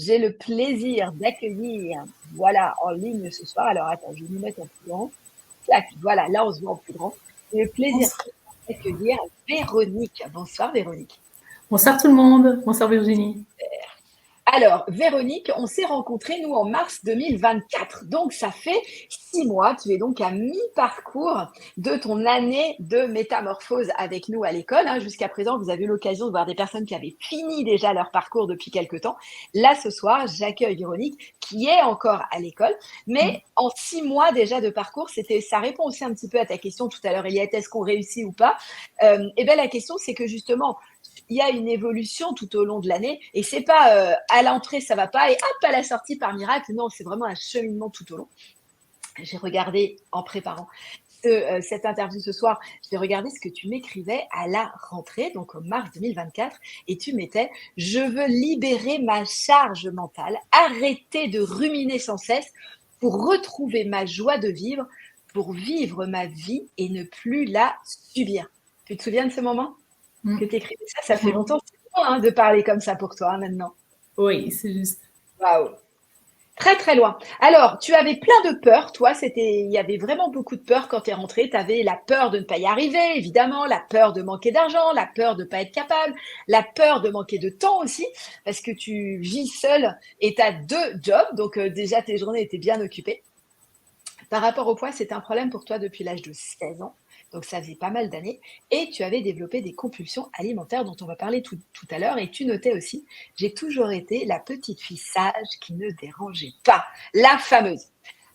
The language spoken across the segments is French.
j'ai le plaisir d'accueillir, voilà, en ligne ce soir. Alors attends, je vais nous mettre en plus grand. Tac, voilà, là on se voit en plus grand. J'ai le plaisir Bonsoir. d'accueillir Véronique. Bonsoir Véronique. Bonsoir tout le monde. Bonsoir Virginie. Alors, Véronique, on s'est rencontrés, nous, en mars 2024. Donc, ça fait 6 mois. Tu es donc à mi-parcours de ton année de métamorphose avec nous à l'école. Jusqu'à présent, vous avez eu l'occasion de voir des personnes qui avaient fini déjà leur parcours depuis quelques temps. Là, ce soir, j'accueille Véronique, qui est encore à l'école. Mais en 6 mois déjà de parcours, ça répond aussi un petit peu à ta question tout à l'heure, Eliette, est-ce qu'on réussit ou pas? Eh bien, la question, c'est que justement, il y a une évolution tout au long de l'année et c'est pas à l'entrée ça va pas et hop à la sortie par miracle. Non, c'est vraiment un cheminement tout au long. J'ai regardé en préparant cette interview ce soir, j'ai regardé ce que tu m'écrivais à la rentrée, donc en mars 2024, et tu mettais « Je veux libérer ma charge mentale, arrêter de ruminer sans cesse pour retrouver ma joie de vivre, pour vivre ma vie et ne plus la subir. » Tu te souviens de ce moment que tu écrivais ça? Ça fait longtemps, c'est loin de parler comme ça pour toi maintenant. Oui, c'est juste. Waouh! Très, très loin. Alors, tu avais plein de peurs, toi, il y avait vraiment beaucoup de peurs quand tu es rentrée. Tu avais la peur de ne pas y arriver, évidemment, la peur de manquer d'argent, la peur de ne pas être capable, la peur de manquer de temps aussi, parce que tu vis seule et tu as 2 jobs, donc déjà tes journées étaient bien occupées. Par rapport au poids, c'était un problème pour toi depuis l'âge de 16 ans, donc ça faisait pas mal d'années, et tu avais développé des compulsions alimentaires dont on va parler tout à l'heure, et tu notais aussi, j'ai toujours été la petite fille sage qui ne dérangeait pas, la fameuse.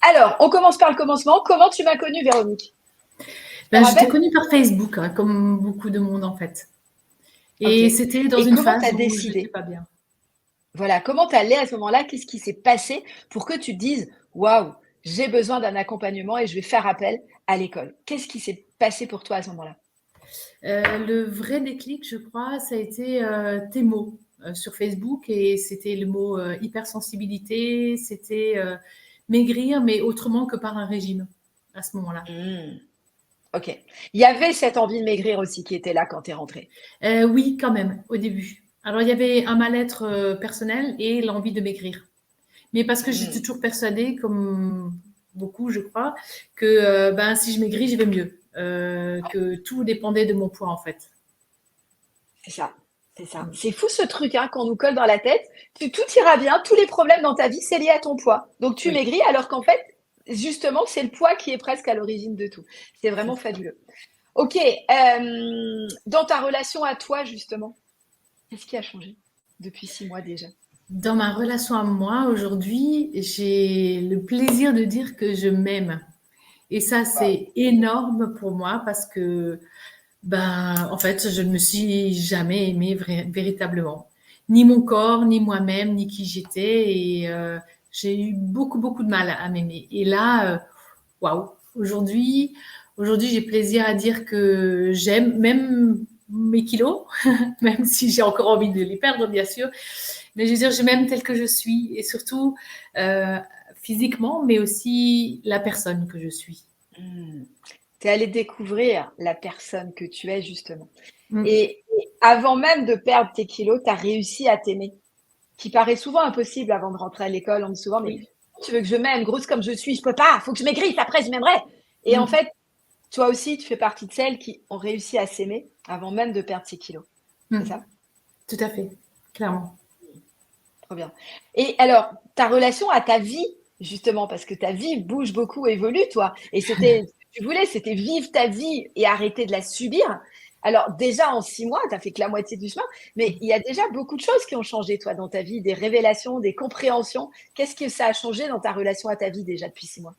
Alors, on commence par le commencement. Comment tu m'as connue, Véronique? Je t'ai connue par Facebook, comme beaucoup de monde en fait. Et Ok. c'était dans Et une comment tu as phase où je n'étais décidé? pas bien. Voilà, comment tu allais à ce moment-là? Qu'est-ce qui s'est passé pour que tu te dises, waouh, j'ai besoin d'un accompagnement et je vais faire appel à l'école? Qu'est-ce qui s'est passé pour toi à ce moment-là? Le vrai déclic, je crois, ça a été tes mots sur Facebook et c'était le mot hypersensibilité, c'était maigrir, mais autrement que par un régime à ce moment-là. Hmm. Ok. Il y avait cette envie de maigrir aussi qui était là quand tu es rentrée. Oui, quand même, au début. Alors, il y avait un mal-être personnel et l'envie de maigrir. Mais parce que j'étais Hmm. toujours persuadée, comme beaucoup, je crois, que si je maigris, je vais mieux. Que tout dépendait de mon poids, en fait. C'est ça. C'est ça. C'est fou ce truc qu'on nous colle dans la tête. Tout ira bien, tous les problèmes dans ta vie, c'est lié à ton poids. Donc tu Oui, maigris alors qu'en fait, justement, c'est le poids qui est presque à l'origine de tout. C'est c'est vraiment ça. fabuleux. Ok. Dans ta relation à toi, justement, qu'est-ce qui a changé depuis 6 mois déjà? Dans ma relation à moi, aujourd'hui, j'ai le plaisir de dire que je m'aime. Et ça, Wow. c'est énorme pour moi parce que, en fait, je ne me suis jamais aimée véritablement. Ni mon corps, ni moi-même, ni qui j'étais. Et j'ai eu beaucoup, beaucoup de mal à m'aimer. Et là, waouh, aujourd'hui, j'ai plaisir à dire que j'aime même mes kilos, même si j'ai encore envie de les perdre, bien sûr. Mais je veux dire, je m'aime telle que je suis et surtout euh, physiquement, mais aussi la personne que je suis. Tu es allé découvrir la personne que tu es, justement. Mm. Et avant même de perdre tes kilos, tu as réussi à t'aimer. Qui paraît souvent impossible avant de rentrer à l'école. On dit souvent, mais Oui. tu veux que je m'aime, grosse comme je suis, je peux pas, faut que je maigrisse, après je m'aimerai. Et en Mm. fait, toi aussi, tu fais partie de celles qui ont réussi à s'aimer avant même de perdre ses kilos. C'est Mm. ça? Tout à fait, clairement. Trop bien. Et alors, ta relation à ta vie, justement, parce que ta vie bouge beaucoup, évolue, toi. Et c'était, ce que tu voulais, c'était vivre ta vie et arrêter de la subir. Alors, déjà en 6 mois, tu n'as fait que la moitié du chemin, mais il y a déjà beaucoup de choses qui ont changé, toi, dans ta vie, des révélations, des compréhensions. Qu'est-ce que ça a changé dans ta relation à ta vie déjà depuis 6 mois?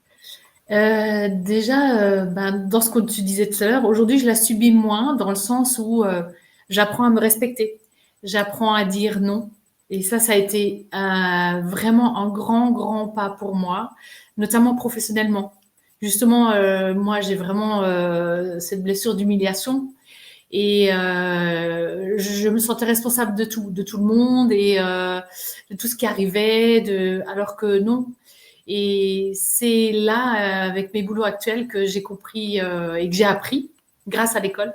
Déjà, dans ce que tu disais tout à l'heure, aujourd'hui, je la subis moins dans le sens où j'apprends à me respecter, j'apprends à dire non. Et ça a été vraiment un grand, grand pas pour moi, notamment professionnellement. Justement, moi, j'ai vraiment cette blessure d'humiliation et je me sentais responsable de tout le monde et de tout ce qui arrivait, alors que non. Et c'est là, avec mes boulots actuels, que j'ai compris et que j'ai appris, grâce à l'école,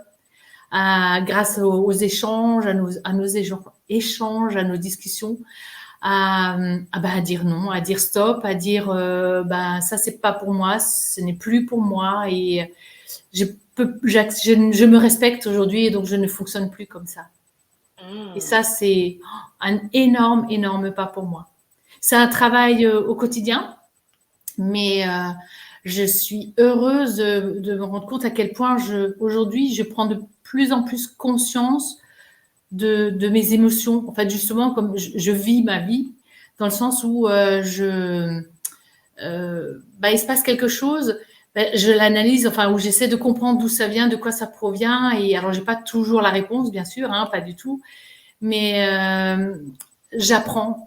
grâce aux échanges, à nos échanges, à nos discussions, à dire non, à dire stop, à dire ça c'est pas pour moi, ce n'est plus pour moi et je me respecte aujourd'hui et donc je ne fonctionne plus comme ça. Et ça c'est un énorme, énorme pas pour moi. C'est un travail au quotidien, mais je suis heureuse de me rendre compte à quel point aujourd'hui je prends de plus en plus conscience de mes émotions. En fait, justement, comme je vis ma vie, dans le sens où il se passe quelque chose, je l'analyse, enfin, où j'essaie de comprendre d'où ça vient, de quoi ça provient. Et alors, j'ai pas toujours la réponse, bien sûr, hein, pas du tout, mais j'apprends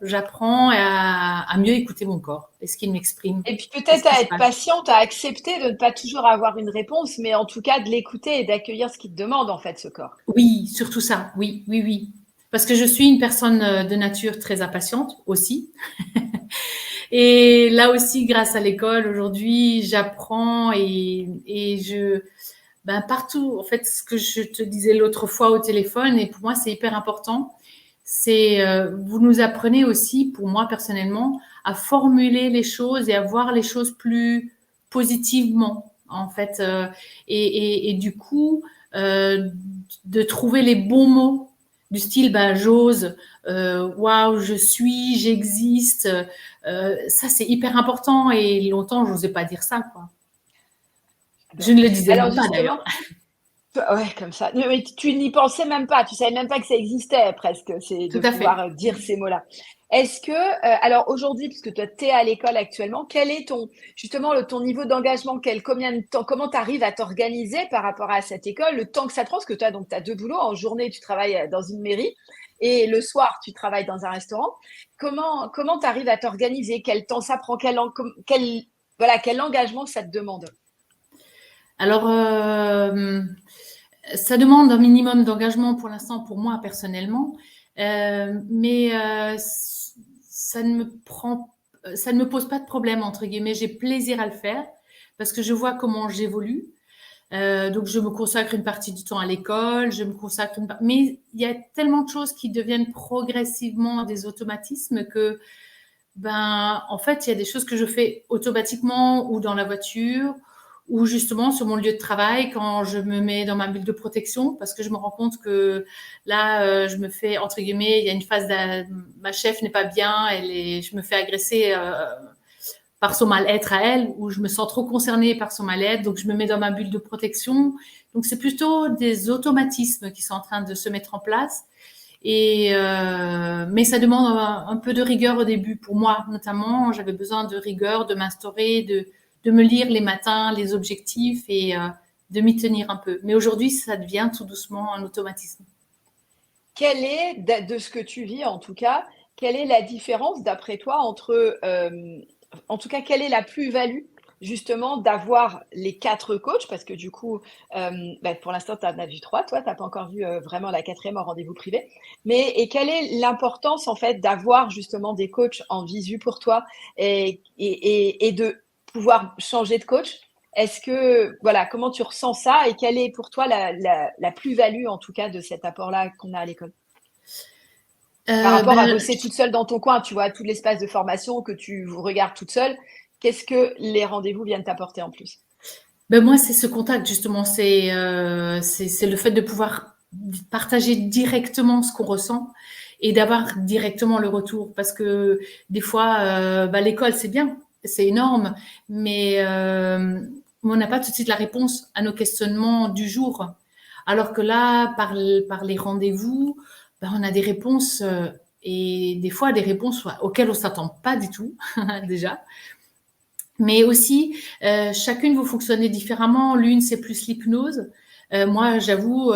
à mieux écouter mon corps et ce qu'il m'exprime Et puis et ce peut-être qui à se être passe. patiente, à accepter de ne pas toujours avoir une réponse, mais en tout cas de l'écouter et d'accueillir ce qu'il te demande, en fait, ce corps. Oui, surtout ça. Oui, oui, oui. Parce que je suis une personne de nature très impatiente aussi. Et là aussi, grâce à l'école, aujourd'hui, j'apprends et partout, en fait, ce que je te disais l'autre fois au téléphone, et pour moi, c'est hyper important, c'est, vous nous apprenez aussi, pour moi personnellement, à formuler les choses et à voir les choses plus positivement, en fait, et du coup, de trouver les bons mots du style, j'ose, waouh, je suis, j'existe. Ça, c'est hyper important et longtemps, je n'osais pas dire ça, quoi. Je J'adore. ne le disais Alors même pas justement, d'ailleurs. ouais, comme ça. Mais tu n'y pensais même pas, tu savais même pas que ça existait presque, c'est Tout de à fait. pouvoir dire ces mots-là. Est-ce que, alors aujourd'hui, puisque toi, tu es à l'école actuellement, quel est justement, ton niveau d'engagement, combien de temps, comment tu arrives à t'organiser par rapport à cette école, le temps que ça te prend, parce que toi, donc, tu as deux boulots, en journée, tu travailles dans une mairie, et le soir, tu travailles dans un restaurant. Comment tu arrives à t'organiser? Quel temps ça prend? Quel engagement ça te demande? Alors, ça demande un minimum d'engagement pour l'instant pour moi personnellement, mais ça ne me pose pas de problème entre guillemets. J'ai plaisir à le faire parce que je vois comment j'évolue. Donc je me consacre une partie du temps à l'école, je me consacre mais il y a tellement de choses qui deviennent progressivement des automatismes que en fait, il y a des choses que je fais automatiquement ou dans la voiture ou justement sur mon lieu de travail quand je me mets dans ma bulle de protection parce que je me rends compte que là, je me fais, entre guillemets, il y a une phase ma chef n'est pas bien, je me fais agresser par son mal-être à elle ou je me sens trop concernée par son mal-être, donc je me mets dans ma bulle de protection. Donc c'est plutôt des automatismes qui sont en train de se mettre en place. Mais ça demande un peu de rigueur au début pour moi, notamment. J'avais besoin de rigueur, de m'instaurer, de me lire les matins, les objectifs et de m'y tenir un peu. Mais aujourd'hui, ça devient tout doucement un automatisme. Quelle est, de ce que tu vis en tout cas, quelle est la différence d'après toi entre, en tout cas, quelle est la plus-value justement d'avoir les quatre coachs? Parce que du coup, pour l'instant, tu en as vu trois, toi, tu n'as pas encore vu vraiment la quatrième en rendez-vous privé. Et quelle est l'importance en fait d'avoir justement des coachs en visu pour toi et de pouvoir changer de coach? Est-ce que, voilà, comment tu ressens ça et quelle est pour toi la plus-value, en tout cas, de cet apport-là qu'on a à l'école? Par Euh, rapport à ben, bosser toute seule dans ton coin, tu vois, tout l'espace de formation que tu regardes toute seule, qu'est-ce que les rendez-vous viennent t'apporter en plus? moi, c'est ce contact, justement. C'est le fait de pouvoir partager directement ce qu'on ressent et d'avoir directement le retour. Parce que des fois, l'école, c'est bien, c'est énorme, mais on n'a pas tout de suite la réponse à nos questionnements du jour. Alors que là, par les rendez-vous, on a des réponses et des fois des réponses auxquelles on s'attend pas du tout, déjà. Mais aussi, chacune vous fonctionnez différemment. L'une, c'est plus l'hypnose. Moi, j'avoue,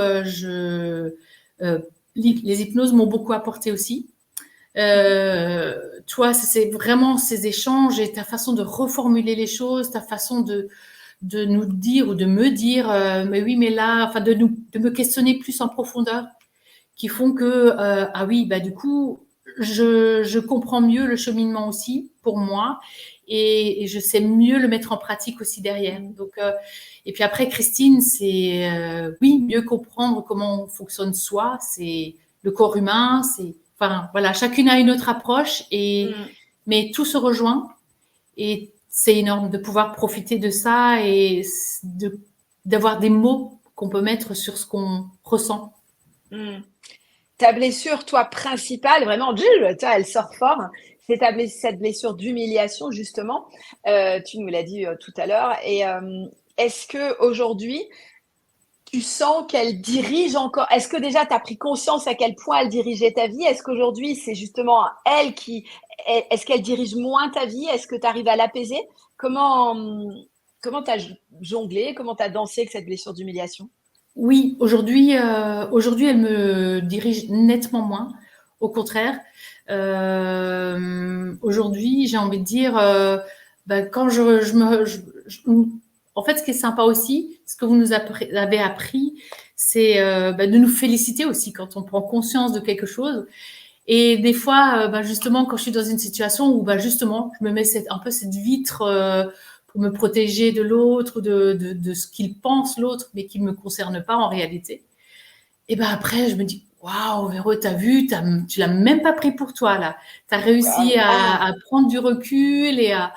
les hypnoses m'ont beaucoup apporté aussi. Toi, c'est vraiment ces échanges et ta façon de reformuler les choses, ta façon de nous dire ou de me dire, mais oui, mais là, enfin, de me questionner plus en profondeur, qui font que, ah oui, du coup, je comprends mieux le cheminement aussi pour moi et je sais mieux le mettre en pratique aussi derrière. Donc, et puis après, Christine, c'est oui, mieux comprendre comment on fonctionne soi, c'est le corps humain, c'est enfin, voilà, chacune a une autre approche, mais tout se rejoint. Et c'est énorme de pouvoir profiter de ça et d'avoir des mots qu'on peut mettre sur ce qu'on ressent. Ta blessure, toi, principale, vraiment, toi, elle sort fort. C'est cette blessure d'humiliation, justement. Tu nous l'as dit tout à l'heure. Et est-ce que aujourd'hui, tu sens qu'elle dirige encore? Est-ce que déjà, tu as pris conscience à quel point elle dirigeait ta vie? Est-ce qu'aujourd'hui, c'est justement elle qui... Est-ce qu'elle dirige moins ta vie? Est-ce que tu arrives à l'apaiser? Comment tu as jonglé? Comment tu as dansé avec cette blessure d'humiliation? Oui, aujourd'hui, elle me dirige nettement moins. Au contraire, aujourd'hui, j'ai envie de dire, quand en fait, ce qui est sympa aussi, ce que vous nous avez appris, c'est de nous féliciter aussi quand on prend conscience de quelque chose. Et des fois, justement, quand je suis dans une situation où, justement, je me mets un peu cette vitre pour me protéger de l'autre, de ce qu'il pense l'autre, mais qui ne me concerne pas en réalité. Et après, je me dis, waouh, Véro, t'as vu, tu l'as même pas pris pour toi, là. Tu as réussi à prendre du recul et à,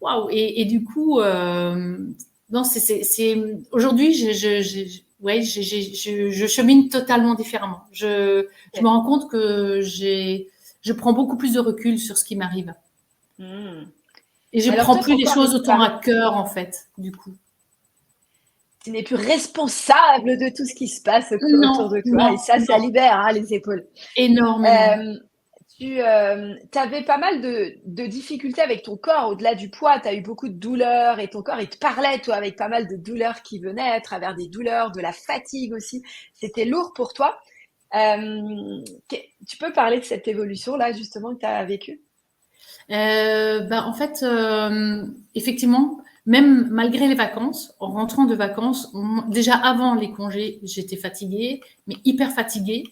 waouh. Et du coup, non, aujourd'hui, je chemine totalement différemment. Je me rends compte que je prends beaucoup plus de recul sur ce qui m'arrive. Et je Alors prends toi, plus ton les corps, choses il te autant à paraît... cœur, en fait, du coup. Tu n'es plus responsable de tout ce qui se passe autour Non, de toi. Et non, ça, ça non, libère les épaules. énormément. Euh, tu avais pas mal de difficultés avec ton corps au-delà du poids. Tu as eu beaucoup de douleurs et ton corps, il te parlait, toi, avec pas mal de douleurs qui venaient à travers des douleurs, de la fatigue aussi. C'était lourd pour toi. Tu peux parler de cette évolution-là, justement, que tu as vécue? En fait, effectivement, même malgré les vacances, en rentrant de vacances, déjà avant les congés, j'étais fatiguée, mais hyper fatiguée.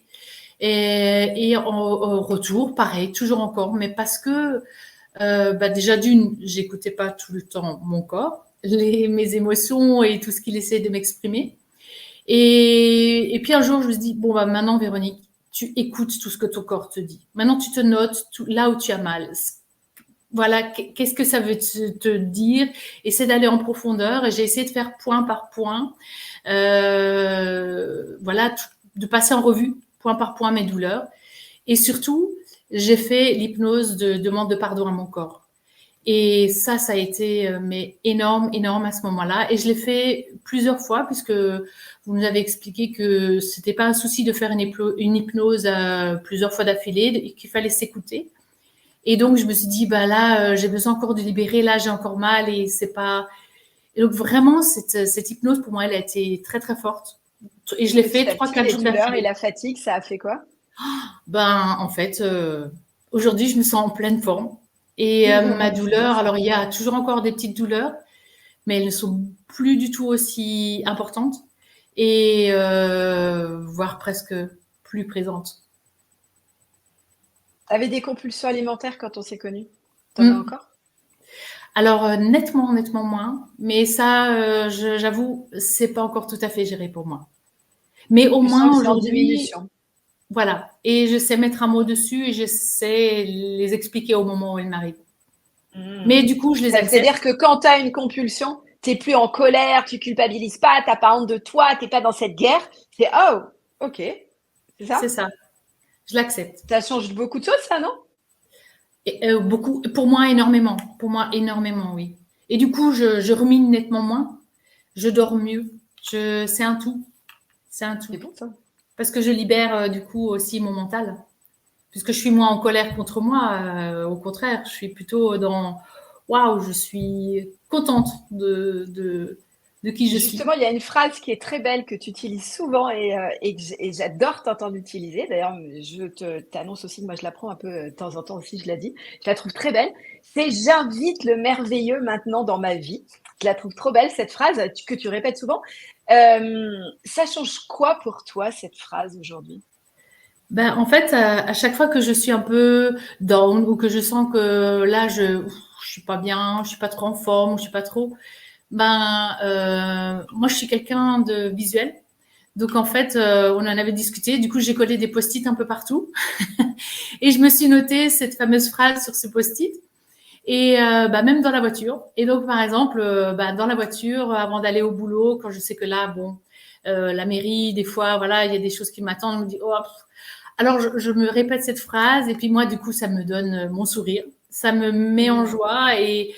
Et au retour, pareil, toujours encore, mais parce que déjà d'une, j'écoutais pas tout le temps mon corps, mes émotions et tout ce qu'il essaie de m'exprimer. Et puis un jour, je me suis dit, bon, maintenant, Véronique, tu écoutes tout ce que ton corps te dit. Maintenant, tu te notes là où tu as mal. Voilà, qu'est-ce que ça veut te dire? Essaie d'aller en profondeur. Et j'ai essayé de faire point par point. Voilà, de passer en revue point par point mes douleurs. Et surtout, j'ai fait l'hypnose de demande de pardon à mon corps. Et ça a été mais énorme, énorme à ce moment-là. Et je l'ai fait plusieurs fois puisque vous nous avez expliqué que c'était pas un souci de faire une hypnose plusieurs fois d'affilée, et qu'il fallait s'écouter. Et donc je me suis dit là j'ai besoin encore de libérer, là j'ai encore mal et c'est pas. Et donc vraiment cette hypnose pour moi elle a été très très forte. Et je l'ai fait Petit à petit, 3-4 les jours douleurs et d'affilée. la fatigue, ça a fait quoi? En fait, aujourd'hui, je me sens en pleine forme. Et ma C'est bien douleur, ça. alors il y a toujours encore des petites douleurs, mais elles ne sont plus du tout aussi importantes et voire presque plus présentes. T'avais des compulsions alimentaires quand on s'est connus? T'en as Mm. encore? Alors nettement, nettement moins, mais ça, j'avoue, c'est pas encore tout à fait géré pour moi. Mais au Tu sens que moins c'est en aujourd'hui, diminution. voilà. Et je sais mettre un mot dessus et je sais les expliquer au moment où elles m'arrivent. Mais du coup, je les accepte. C'est-à-dire que quand tu as une compulsion, t'es plus en colère, tu culpabilises pas, t'as pas honte de toi, t'es pas dans cette guerre. C'est oh, ok, c'est C'est ça? ça. Je l'accepte. Ça change beaucoup de choses, ça, non? Et, beaucoup, pour moi, énormément. Pour moi, énormément, oui. Et du coup, je rumine nettement moins. Je dors mieux. C'est un tout. C'est un tout. C'est bon, ça. Parce que je libère, du coup, aussi mon mental. Puisque je suis moins en colère contre moi. Au contraire, je suis plutôt dans waouh, je suis contente de qui je suis. Justement, il y a une phrase qui est très belle que tu utilises souvent et j'adore t'entendre utiliser. D'ailleurs, t'annonce aussi que moi je la prends un peu de temps en temps aussi, je la dis. Je la trouve très belle. C'est j'invite le merveilleux maintenant dans ma vie. Je la trouve trop belle cette phrase que tu répètes souvent. Ça change quoi pour toi cette phrase aujourd'hui? En fait, à chaque fois que je suis un peu down ou que je sens que là, je suis pas bien, je suis pas trop en forme, je suis pas trop, moi, je suis quelqu'un de visuel. Donc en fait, on en avait discuté. Du coup, j'ai collé des post-it un peu partout et je me suis noté cette fameuse phrase sur ce post-it. Et même dans la voiture. Et donc, par exemple, dans la voiture, avant d'aller au boulot, quand je sais que là, bon, la mairie, des fois, voilà, il y a des choses qui m'attendent, on me dit, oh, alors je me répète cette phrase, et puis moi, du coup, ça me donne mon sourire, ça me met en joie, et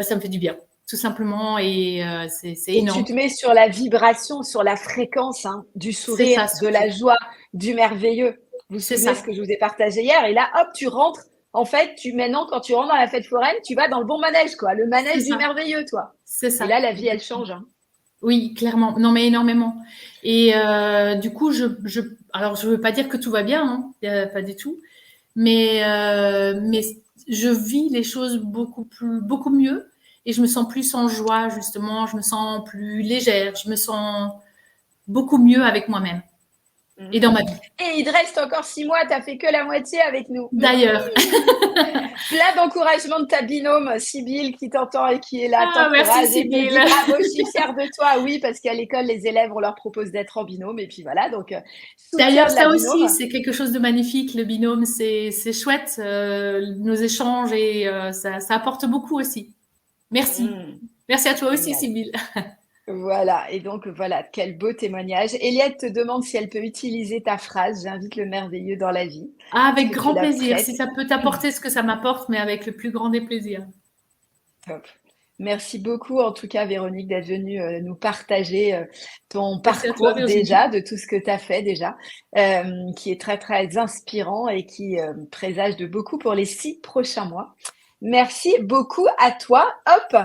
ça me fait du bien, tout simplement, et c'est Et tu énorme. te mets sur la vibration, sur la fréquence du C'est sourire, ça, de surtout. la joie, du merveilleux. Vous vous C'est souvenez ce ça, que je vous ai partagé hier? Et là, hop, tu rentres. En fait, maintenant, quand tu rentres dans la fête foraine, tu vas dans le bon manège, quoi. Le c'est manège du ça, merveilleux, toi. c'est Et ça. là, la vie, elle change. Hein. Oui, clairement. Non, mais énormément. Et du coup, alors je veux pas dire que tout va bien, hein, pas du tout, mais je vis les choses beaucoup mieux, et je me sens plus en joie, justement. Je me sens plus légère. Je me sens beaucoup mieux avec moi-même et dans Mhm. ma vie. Et il te reste encore 6 mois, t'as fait que la moitié avec nous. D'ailleurs. Plein d'encouragement de ta binôme, Sybille, qui t'entend et qui est là, Ah, merci, t'encourage et te Sybille. dit bravo, je suis fière de toi. Oui, parce qu'à l'école, les élèves, on leur propose d'être en binôme. Et puis voilà, donc D'ailleurs, soutien de la ça aussi, binôme. c'est quelque chose de magnifique, le binôme. C'est chouette, nos échanges, et ça apporte beaucoup aussi. Merci. Mmh, Merci à toi aussi, génial. Sybille. Voilà, et donc voilà, quel beau témoignage. Eliette te demande si elle peut utiliser ta phrase, j'invite le merveilleux dans la vie. Ah, Est-ce avec que tu grand la plaisir. Si prêtes? ça peut t'apporter ce que ça m'apporte, mais avec le plus grand des plaisirs. Top. Merci beaucoup, en tout cas, Véronique, d'être venue nous partager ton Merci à toi, parcours Virginie. déjà, de tout ce que tu as fait déjà, qui est très, très inspirant et qui présage de beaucoup pour les 6 prochains mois. Merci beaucoup à toi. Hop,